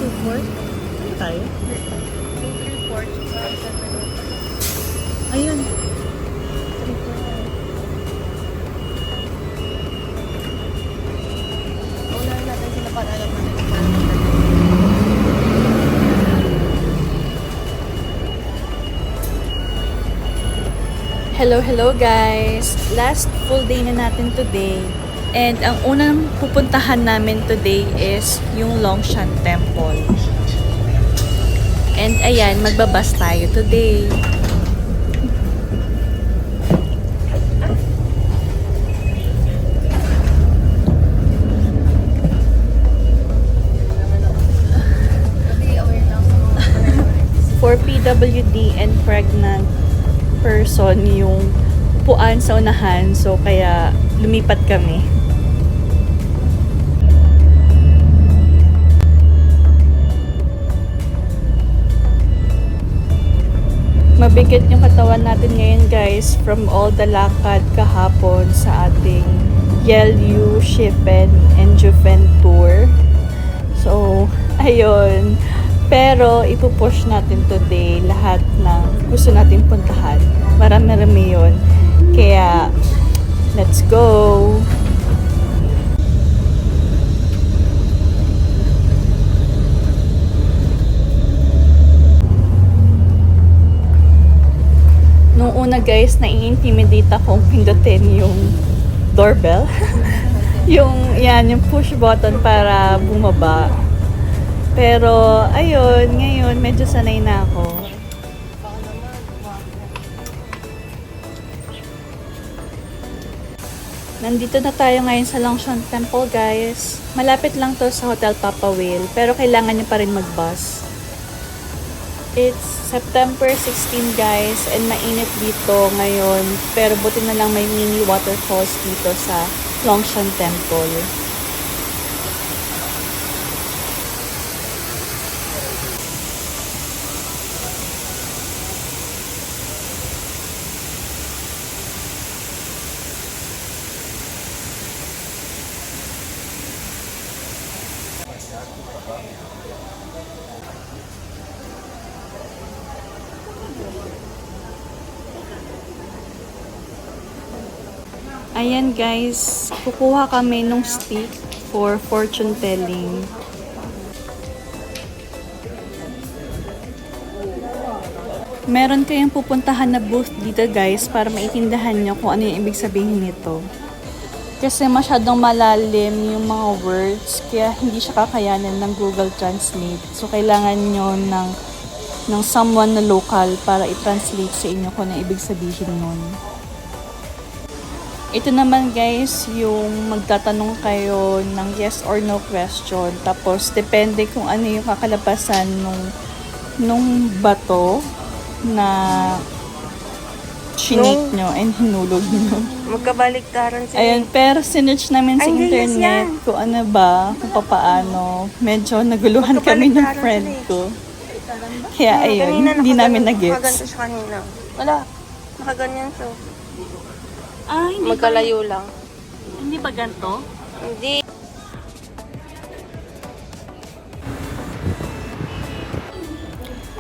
2-4? Ano tayo? 2-3-4. Ayun. 3-4. Unahan natin sila para alam natin kung paano magdala. Hello guys! Last full day na natin today. And ang unang pupuntahan namin today is yung Longshan Temple. And ayan, magbabas tayo today. For PWD and pregnant person yung upuan sa unahan, so kaya lumipat kami. Mabigat yung katawan natin ngayon guys from all the lakad kahapon sa ating Yelyu, Shippen, and Juven tour. So, ayun. Pero, ipupush natin today lahat ng gusto natin puntahan. Marami-rami yun. Kaya, let's go! Nung una guys, nai-intimidate akong pindutin yung doorbell. yung push button para bumaba. Pero, ayun, ngayon, medyo sanay na ako. Nandito na tayo ngayon sa Longshan Temple, guys. Malapit lang to sa Hotel Papa Whale, pero kailangan nyo pa rin mag-bus. It's September 16, guys, and mainit dito ngayon. Pero buti na lang may mini waterfalls dito sa Longshan Temple. Ayan guys, kukuha kami nung stick for fortune telling. Meron kayong pupuntahan na booth dito guys para maintindihan nyo kung ano yung ibig sabihin nito. Kasi masyadong malalim yung mga words, kaya hindi siya kakayanin ng Google Translate. So kailangan nyo ng someone na local para i-translate sa inyo kung ano ibig sabihin nun. Ito naman guys, yung magtatanong kayo ng yes or no question. Tapos, depende kung ano yung kakalabasan nung bato na chinik nyo and hinulog nyo. Magkabaliktaran sila. Ayan, pero sinerch namin sa internet kung ano ba, kung paano. Medyo naguluhan kami ng friend ko. Kaya ayun, hindi namin na-gets. Nakaganto siya kanina. Wala, nakaganyan siya. Ah, hindi Magkalayo lang. Hindi ba ganito? Hindi.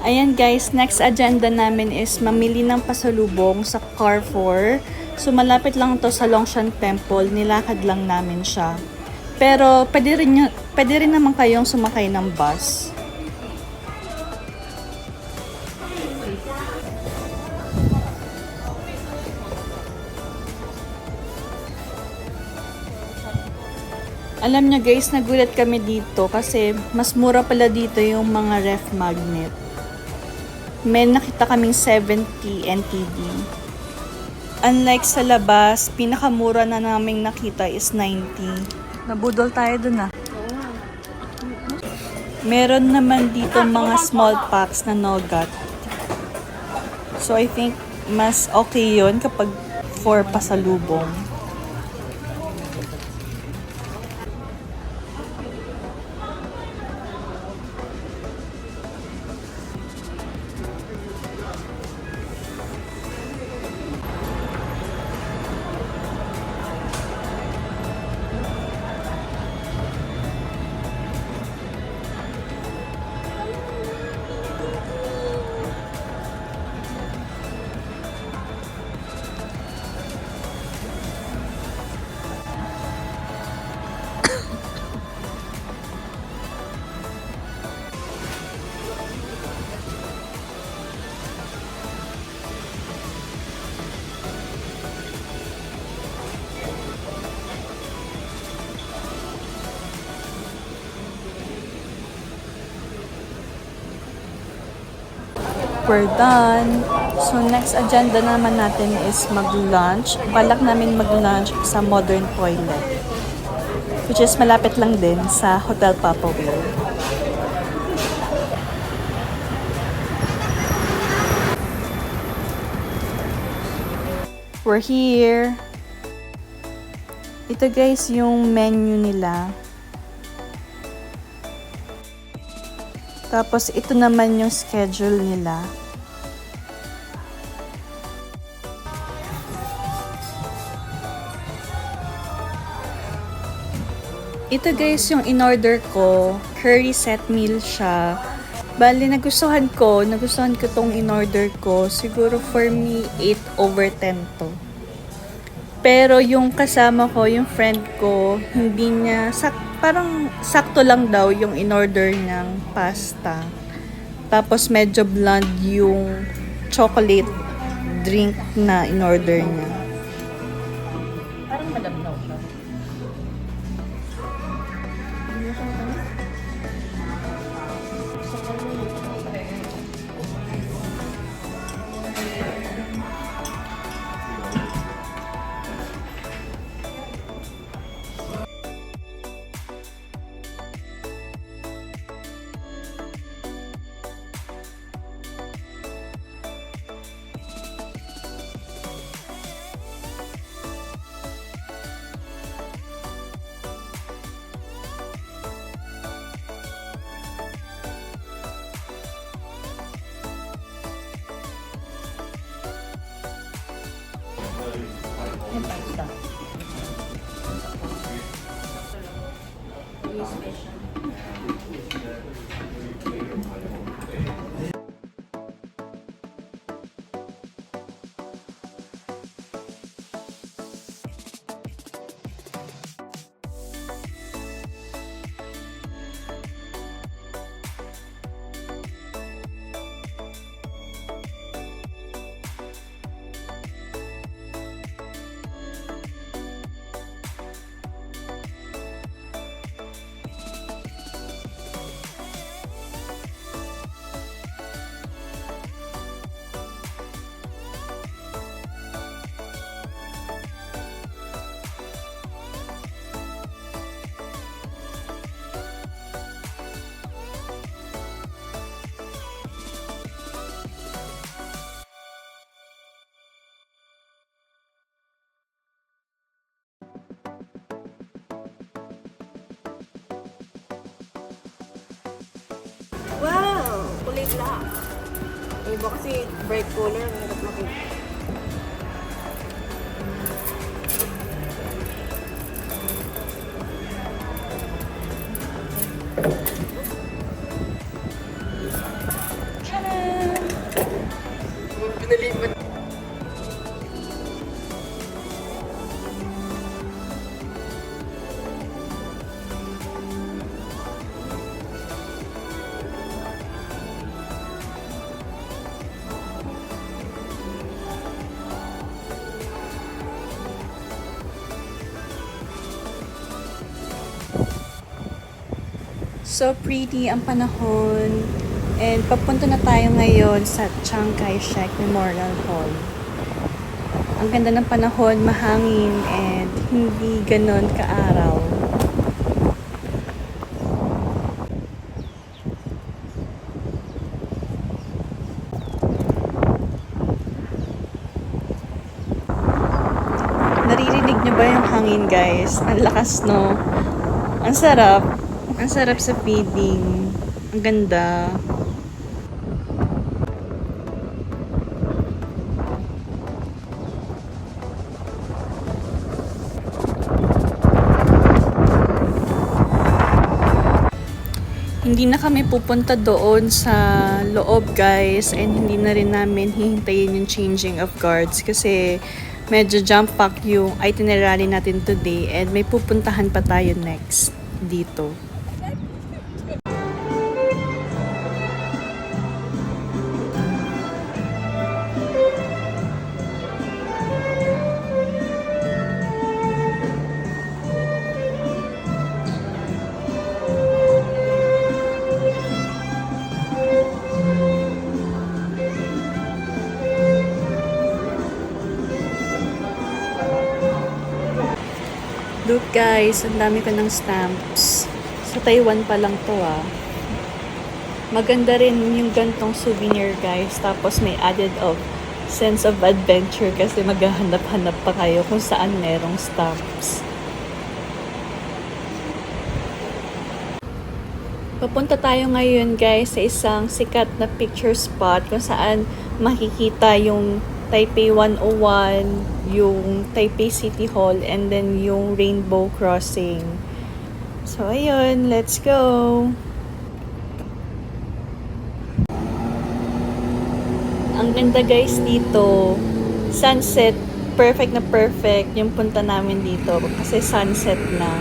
Ayan guys, next agenda namin is mamili ng pasalubong sa Carrefour. So malapit lang to sa Longshan Temple, nilakad lang namin siya. Pero pwede rin naman kayong sumakay ng bus. Alam nyo guys, nagulat kami dito kasi mas mura pala dito yung mga ref magnet. May nakita kaming 70 NTD. Unlike sa labas, pinakamura na naming nakita is 90. Nabudol tayo dun ah. Meron naman dito mga small packs na nougat. So I think mas okay yun kapag for pasalubong. we're done. So, next agenda naman natin is mag-lunch. Balak namin mag-lunch sa Modern Toilet, which is malapit lang din sa Hotel Papa Will. We're here. Ito guys yung menu nila. Tapos ito naman yung schedule nila. Ito guys yung in-order ko. Curry set meal siya. Bali, nagustuhan ko tong in-order ko. Siguro for me, 8/10 to. Pero yung kasama ko, yung friend ko, hindi niya, parang sakto lang daw yung in-order niyang pasta. Tapos medyo bland yung chocolate drink na in-order niya. Parang malabnaw siya. Yung pasta. Wow! Kulay black. Yung iba kasi bright color, ang hirap makita. Pinalipat. So pretty ang panahon. And papunta na tayo ngayon sa Chiang Kai-shek Memorial Hall. Ang ganda ng panahon, mahangin, and hindi ganon kaaraw. Naririnig niyo ba yung hangin, guys? Ang lakas, no? Ang sarap. Ang sarap sa feeding. Ang ganda. Hindi na kami pupunta doon sa loob, guys, and hindi na rin namin hihintayin yung changing of guards kasi medyo jump pack yung itinerary natin today and may pupuntahan pa tayo next dito. Look guys, ang dami ko ng stamps. Sa Taiwan pa lang to ah. Maganda rin yung gantong souvenir guys. Tapos may added of sense of adventure kasi maghahanap-hanap pa kayo kung saan merong stamps. Papunta tayo ngayon guys sa isang sikat na picture spot kung saan makikita yung Taipei 101, yung Taipei City Hall, and then yung Rainbow Crossing. So ayun, let's go! Ang ganda guys dito, sunset, perfect na perfect yung punta namin dito kasi sunset na.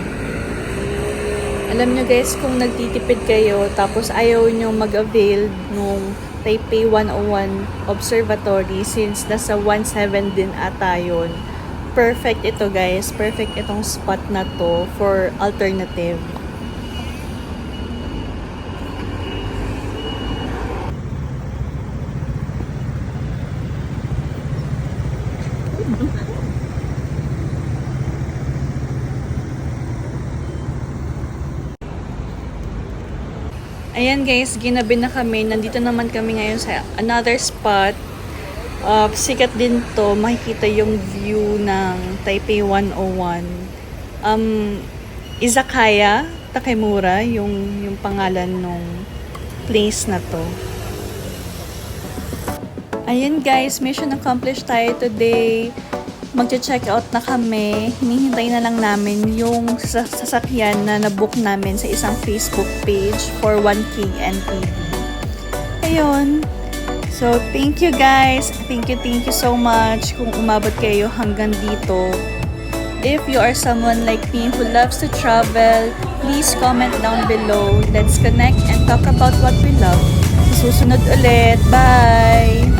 Alam nyo guys, kung nagtitipid kayo tapos ayaw nyo mag-avail nung Taipei 101 Observatory since nasa 17 din ata yun. Perfect ito guys, perfect itong spot na to for alternative. Ayan guys, ginabi na kami. Nandito naman kami ngayon sa another spot. Sikat din to. Makikita yung view ng Taipei 101. Izakaya Takemura, yung pangalan nung place na to. Ayan guys, mission accomplished tayo today. Magche-check out na kami. Hinihintay na lang namin yung sasakyan na nabook namin sa isang Facebook page for 1K NTV. Ayun. So, thank you guys. Thank you so much kung umabot kayo hanggang dito. If you are someone like me who loves to travel, please comment down below. Let's connect and talk about what we love. Susunod ulit. Bye!